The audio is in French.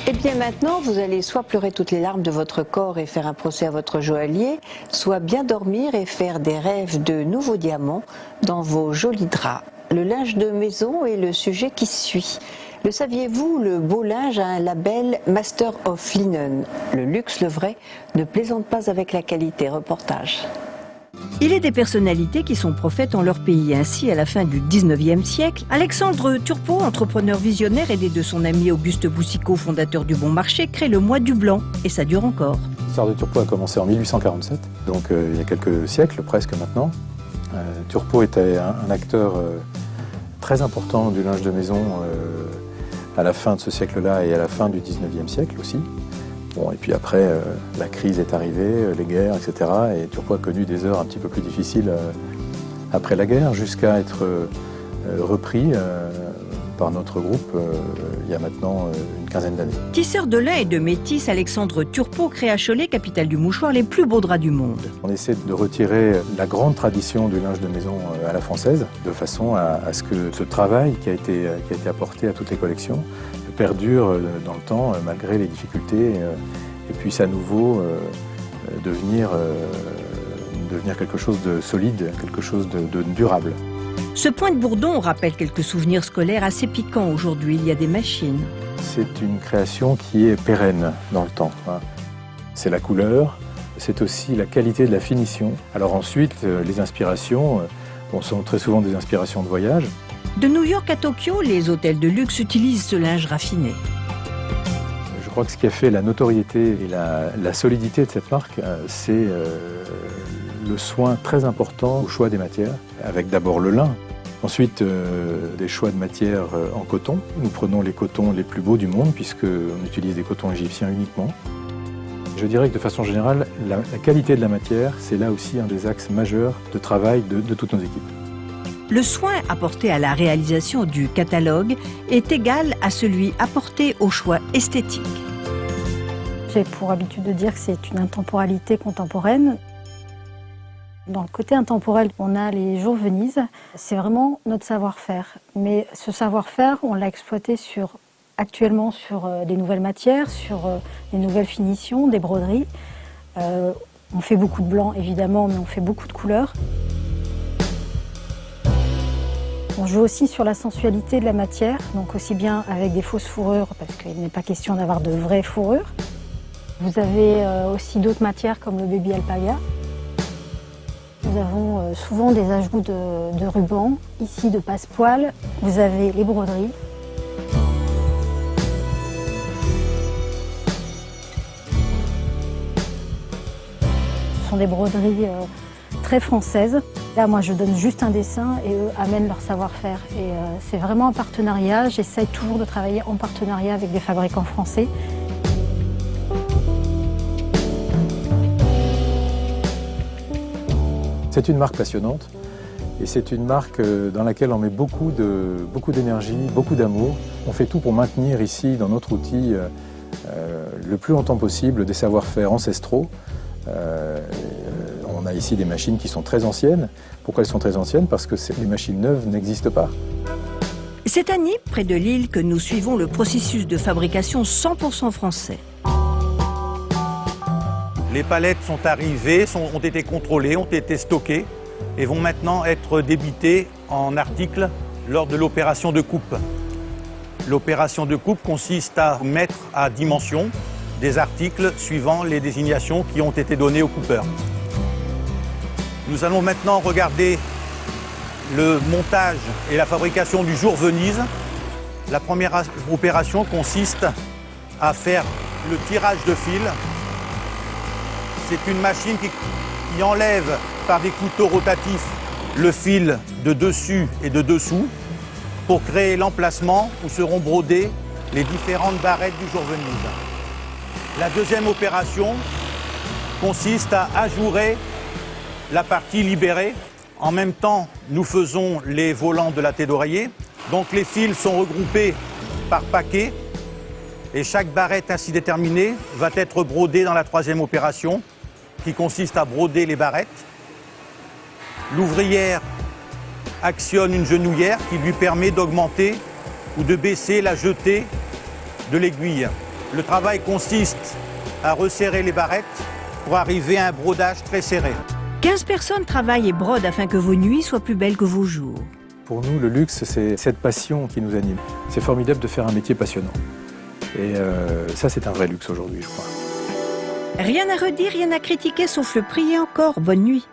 Et bien maintenant, vous allez soit pleurer toutes les larmes de votre corps et faire un procès à votre joaillier, soit bien dormir et faire des rêves de nouveaux diamants dans vos jolis draps. Le linge de maison est le sujet qui suit. Le saviez-vous, le beau linge a un label Master of Linen. Le luxe, le vrai, ne plaisante pas avec la qualité. Reportage. Il est des personnalités qui sont prophètes en leur pays. Ainsi, à la fin du 19e siècle, Alexandre Turpot, entrepreneur visionnaire aidé de son ami Auguste Boucicaut, fondateur du Bon Marché, crée le mois du blanc. Et ça dure encore. L'histoire de Turpot a commencé en 1847, donc il y a quelques siècles presque maintenant. Turpot était un acteur très important du linge de maison à la fin de ce siècle-là et à la fin du 19e siècle aussi. Bon, et puis après, la crise est arrivée, les guerres, etc. Et Turpot a connu des heures un petit peu plus difficiles après la guerre, jusqu'à être repris par notre groupe il y a maintenant une quinzaine d'années. Tisseur de lin et de métis, Alexandre Turpot crée à Cholet, capitale du mouchoir, les plus beaux draps du monde. On essaie de retirer la grande tradition du linge de maison à la française, de façon à ce que ce travail qui a été apporté à toutes les collections perdure dans le temps, malgré les difficultés, et puisse à nouveau devenir quelque chose de solide, quelque chose de durable. Ce point de Bourdon rappelle quelques souvenirs scolaires assez piquants aujourd'hui. Il y a des machines. C'est une création qui est pérenne dans le temps. C'est la couleur, c'est aussi la qualité de la finition. Alors ensuite, les inspirations sont très souvent des inspirations de voyage. De New York à Tokyo, les hôtels de luxe utilisent ce linge raffiné. Je crois que ce qui a fait la notoriété et la solidité de cette marque, c'est le soin très important au choix des matières, avec d'abord le lin, ensuite des choix de matières en coton. Nous prenons les cotons les plus beaux du monde, puisqu'on utilise des cotons égyptiens uniquement. Je dirais que de façon générale, la qualité de la matière, c'est là aussi un des axes majeurs de travail de toutes nos équipes. Le soin apporté à la réalisation du catalogue est égal à celui apporté au choix esthétique. J'ai pour habitude de dire que c'est une intemporalité contemporaine. Dans le côté intemporel, on a les jours Venise. C'est vraiment notre savoir-faire. Mais ce savoir-faire, on l'a exploité actuellement sur des nouvelles matières, sur des nouvelles finitions, des broderies. On fait beaucoup de blanc évidemment, mais on fait beaucoup de couleurs. On joue aussi sur la sensualité de la matière, donc aussi bien avec des fausses fourrures, parce qu'il n'est pas question d'avoir de vraies fourrures. Vous avez aussi d'autres matières comme le baby alpaga. Nous avons souvent des ajouts de rubans, ici de passepoil. Vous avez les broderies. Ce sont des broderies très françaises. Là, moi, je donne juste un dessin et eux amènent leur savoir-faire. Et c'est vraiment un partenariat. J'essaie toujours de travailler en partenariat avec des fabricants français. C'est une marque passionnante et c'est une marque dans laquelle on met beaucoup d'énergie, beaucoup d'amour. On fait tout pour maintenir ici, dans notre outil, le plus longtemps possible des savoir-faire ancestraux. On a ici des machines qui sont très anciennes. Pourquoi elles sont très anciennes? Parce que les machines neuves n'existent pas. C'est à Nîmes, près de Lille, que nous suivons le processus de fabrication 100% français. Les palettes sont arrivées, ont été contrôlées, ont été stockées et vont maintenant être débitées en articles lors de l'opération de coupe. L'opération de coupe consiste à mettre à dimension des articles suivant les désignations qui ont été données au coupeur. Nous allons maintenant regarder le montage et la fabrication du jour Venise. La première opération consiste à faire le tirage de fil. C'est une machine qui enlève par des couteaux rotatifs le fil de dessus et de dessous pour créer l'emplacement où seront brodées les différentes barrettes du jour Venise. La deuxième opération consiste à ajourer la partie libérée. En même temps, nous faisons les volants de la tête d'oreiller. Donc les fils sont regroupés par paquet et chaque barrette ainsi déterminée va être brodée dans la troisième opération qui consiste à broder les barrettes. L'ouvrière actionne une genouillère qui lui permet d'augmenter ou de baisser la jetée de l'aiguille. Le travail consiste à resserrer les barrettes pour arriver à un brodage très serré. 15 personnes travaillent et brodent afin que vos nuits soient plus belles que vos jours. Pour nous, le luxe, c'est cette passion qui nous anime. C'est formidable de faire un métier passionnant. Et ça, c'est un vrai luxe aujourd'hui, je crois. Rien à redire, rien à critiquer, sauf le prix et encore bonne nuit.